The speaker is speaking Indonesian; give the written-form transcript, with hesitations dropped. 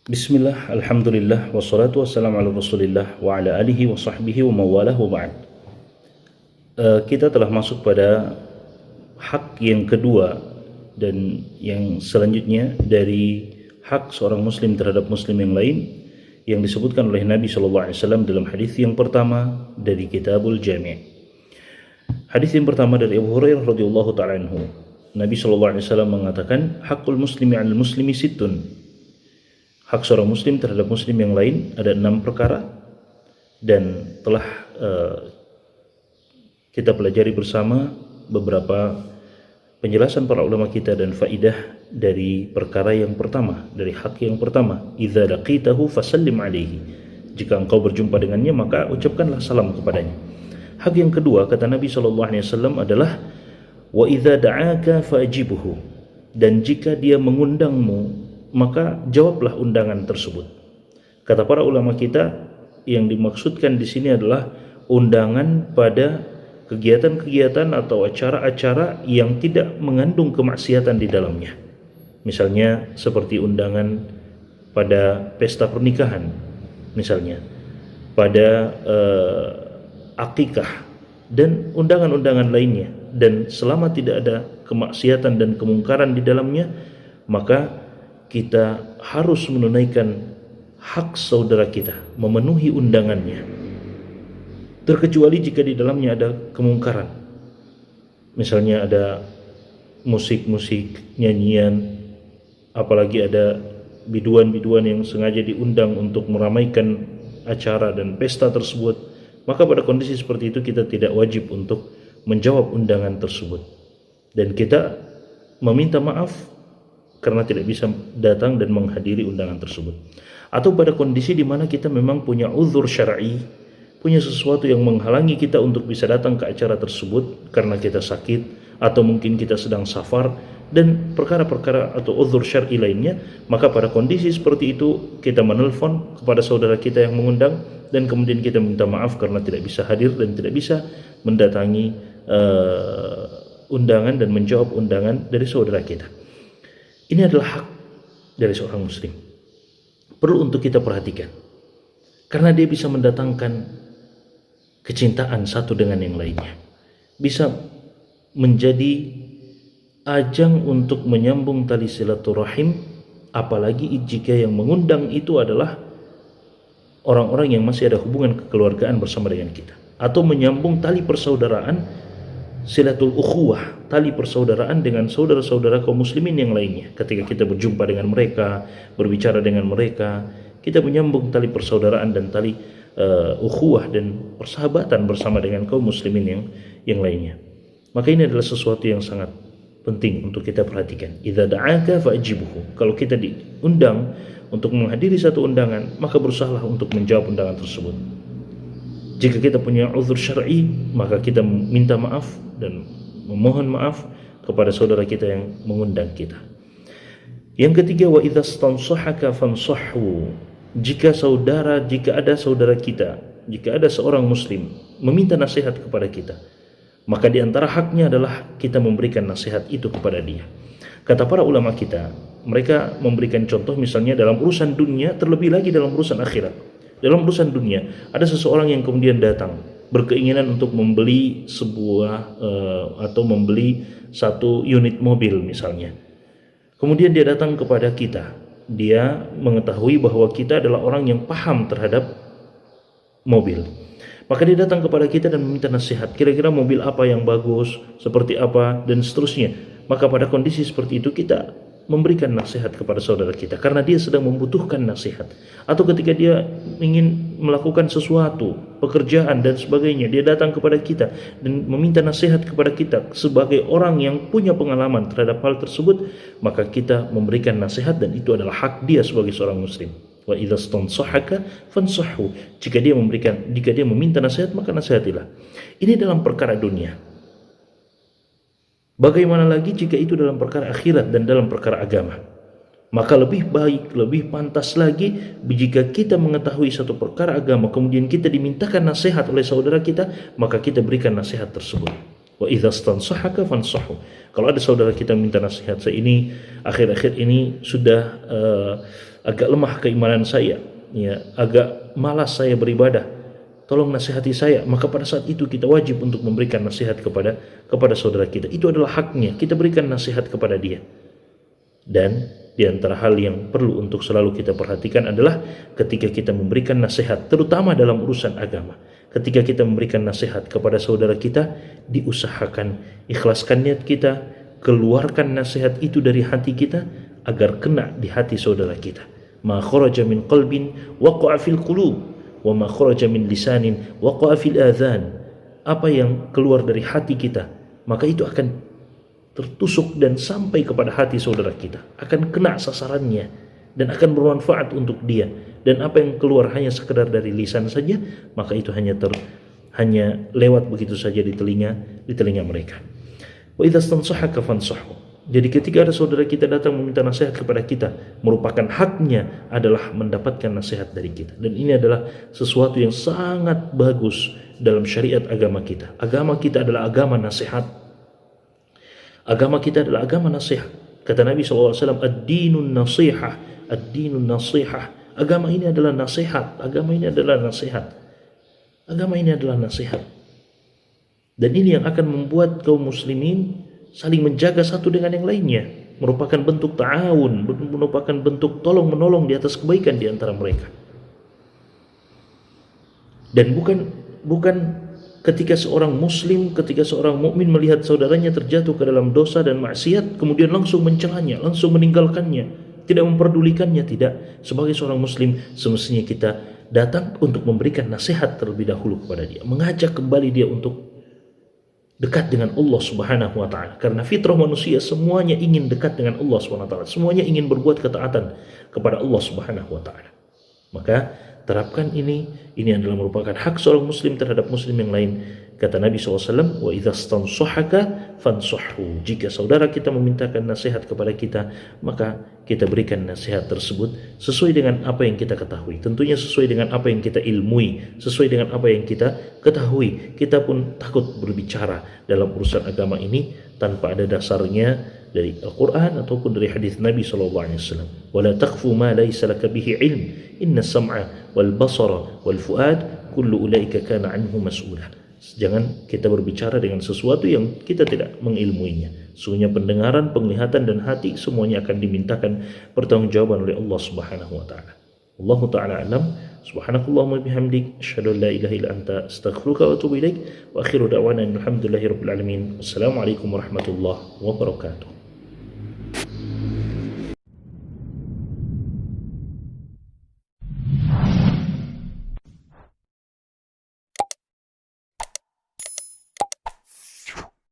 Bismillah, alhamdulillah, wassalatu wassalamu ala rasulillah wa ala alihi wa sahbihi wa mawalah wa ba'd. Kita telah masuk pada hak yang kedua dan yang selanjutnya dari hak seorang muslim terhadap muslim yang lain yang disebutkan oleh Nabi SAW dalam hadis yang pertama dari Kitabul Jami'. Hadis yang pertama dari Abu Hurairah radhiyallahu ta'ala anhu. Nabi SAW mengatakan, hakul muslimi 'alal muslimi sittun. Hak seorang muslim terhadap muslim yang lain ada 6 perkara dan telah kita pelajari bersama beberapa penjelasan para ulama kita dan faidah dari perkara yang pertama, dari hak yang pertama, idza laqitahu fasallim alaihi. Jika engkau berjumpa dengannya maka ucapkanlah salam kepadanya. Hak yang kedua kata Nabi SAW adalah wa idza da'aka fa'jibhu, dan jika dia mengundangmu maka jawablah undangan tersebut. Kata para ulama kita, yang dimaksudkan di sini adalah undangan pada kegiatan-kegiatan atau acara-acara yang tidak mengandung kemaksiatan di dalamnya. Misalnya seperti undangan pada pesta pernikahan, misalnya pada akikah dan undangan-undangan lainnya, dan selama tidak ada kemaksiatan dan kemungkaran di dalamnya, maka kita harus menunaikan hak saudara kita, memenuhi undangannya, terkecuali jika di dalamnya ada kemungkaran. Misalnya ada musik-musik, nyanyian, apalagi ada biduan-biduan yang sengaja diundang untuk meramaikan acara dan pesta tersebut, maka pada kondisi seperti itu kita tidak wajib untuk menjawab undangan tersebut, dan kita meminta maaf karena tidak bisa datang dan menghadiri undangan tersebut. Atau pada kondisi di mana kita memang punya uzur syar'i, punya sesuatu yang menghalangi kita untuk bisa datang ke acara tersebut karena kita sakit atau mungkin kita sedang safar dan perkara-perkara atau uzur syar'i lainnya, maka pada kondisi seperti itu kita menelpon kepada saudara kita yang mengundang dan kemudian kita minta maaf karena tidak bisa hadir dan tidak bisa mendatangi undangan dan menjawab undangan dari saudara kita. Ini adalah hak dari seorang muslim. Perlu untuk kita perhatikan. Karena dia bisa mendatangkan kecintaan satu dengan yang lainnya. Bisa menjadi ajang untuk menyambung tali silaturahim, apalagi jika yang mengundang itu adalah orang-orang yang masih ada hubungan kekeluargaan bersama dengan kita, atau menyambung tali persaudaraan, silatul ukhuwah, tali persaudaraan dengan saudara-saudara kaum muslimin yang lainnya. Ketika kita berjumpa dengan mereka, berbicara dengan mereka, kita menyambung tali persaudaraan dan tali ukhuwah dan persahabatan bersama dengan kaum muslimin yang lainnya. Maka ini adalah sesuatu yang sangat penting untuk kita perhatikan. Idza da'aka fa'jibhu. Kalau kita diundang untuk menghadiri satu undangan, maka berusahalah untuk menjawab undangan tersebut. Jika kita punya uzur syar'i, maka kita minta maaf dan memohon maaf kepada saudara kita yang mengundang kita. Yang ketiga, wa idza stansahaka fansahhu. Jika ada saudara kita, jika ada seorang muslim meminta nasihat kepada kita, maka di antara haknya adalah kita memberikan nasihat itu kepada dia. Kata para ulama kita, mereka memberikan contoh misalnya dalam urusan dunia, terlebih lagi dalam urusan akhirat. Dalam urusan dunia, ada seseorang yang kemudian datang berkeinginan untuk membeli atau membeli satu unit mobil misalnya. Kemudian dia datang kepada kita. Dia mengetahui bahwa kita adalah orang yang paham terhadap mobil. Maka dia datang kepada kita dan meminta nasihat. Kira-kira mobil apa yang bagus, seperti apa, dan seterusnya. Maka pada kondisi seperti itu kita memberikan nasihat kepada saudara kita karena dia sedang membutuhkan nasihat. Atau ketika dia ingin melakukan sesuatu, pekerjaan dan sebagainya, dia datang kepada kita dan meminta nasihat kepada kita sebagai orang yang punya pengalaman terhadap hal tersebut, maka kita memberikan nasihat dan itu adalah hak dia sebagai seorang muslim. Wa idza stansahaka fansahhu. Jika dia meminta nasihat, maka nasihatilah. Ini dalam perkara dunia. Bagaimana lagi jika itu dalam perkara akhirat dan dalam perkara agama? Maka lebih baik, lebih pantas lagi jika kita mengetahui satu perkara agama, kemudian kita dimintakan nasihat oleh saudara kita, maka kita berikan nasihat tersebut. Wa idza stansahaka fansahu. Kalau ada saudara kita minta nasihat, saya ini akhir-akhir ini sudah agak lemah keimanan saya, ya, agak malas saya beribadah, tolong nasihati saya. Maka pada saat itu kita wajib untuk memberikan nasihat kepada saudara kita. Itu adalah haknya, kita berikan nasihat kepada dia. Dan di antara hal yang perlu untuk selalu kita perhatikan adalah ketika kita memberikan nasihat, terutama dalam urusan agama. Ketika kita memberikan nasihat kepada saudara kita, diusahakan ikhlaskan niat kita, keluarkan nasihat itu dari hati kita agar kena di hati saudara kita. Ma kharaja min qalbin waqa'a fil qulub wa ma kharaja min lisanin waqa'a fil adhan. Apa yang keluar dari hati kita, maka itu akan tertusuk dan sampai kepada hati saudara kita, akan kena sasarannya dan akan bermanfaat untuk dia. Dan apa yang keluar hanya sekedar dari lisan saja, maka itu hanya lewat begitu saja di telinga mereka. Wa idza stansahaka fansahu. Jadi ketika ada saudara kita datang meminta nasihat kepada kita, merupakan haknya adalah mendapatkan nasihat dari kita. Dan ini adalah sesuatu yang sangat bagus dalam syariat agama kita. Agama kita adalah agama nasihat. Agama kita adalah agama nasihat. Kata Nabi SAW, ad-dinun nasihah, ad-dinun nasihah. Agama ini adalah nasihat. Agama ini adalah nasihat. Agama ini adalah nasihat. Dan ini yang akan membuat kaum muslimin saling menjaga satu dengan yang lainnya. Merupakan bentuk ta'awun, merupakan bentuk tolong menolong di atas kebaikan di antara mereka. Dan bukan ketika seorang muslim, ketika seorang mukmin melihat saudaranya terjatuh ke dalam dosa dan maksiat, kemudian langsung mencelanya, langsung meninggalkannya, tidak memperdulikannya. Tidak. Sebagai seorang muslim, semestinya kita datang untuk memberikan nasihat terlebih dahulu kepada dia, mengajak kembali dia untuk dekat dengan Allah Subhanahu wa taala. Karena fitrah manusia semuanya ingin dekat dengan Allah Subhanahu wa taala, semuanya ingin berbuat ketaatan kepada Allah Subhanahu wa taala. Maka terapkan ini adalah merupakan hak seorang muslim terhadap muslim yang lain. Kata Nabi SAW, wa idza stansahaka fansahhu. Jika saudara kita memintakan nasihat kepada kita, maka kita berikan nasihat tersebut sesuai dengan apa yang kita ketahui. Tentunya sesuai dengan apa yang kita ilmui, sesuai dengan apa yang kita ketahui. Kita pun takut berbicara dalam urusan agama ini tanpa ada dasarnya dari Al-Quran ataupun dari hadis Nabi SAW. Wala taqfu ma laysa laka bihi ilm, inna sam'a wal basara wal fuad kullu ulaika kana anhu mas'ula. Jangan kita berbicara dengan sesuatu yang kita tidak mengilmuinya. Sesungguhnya pendengaran, penglihatan dan hati semuanya akan dimintakan pertanggungjawaban oleh Allah Subhanahu wa taala. Allahu taala alam. Subhanakallahumma bihamdik, asyhadu an la ilaha illa anta, astaghfiruka wa atubu ilaik. Wa akhiru da'wana alhamdulillahirabbil alamin. Wassalamualaikum warahmatullahi wabarakatuh.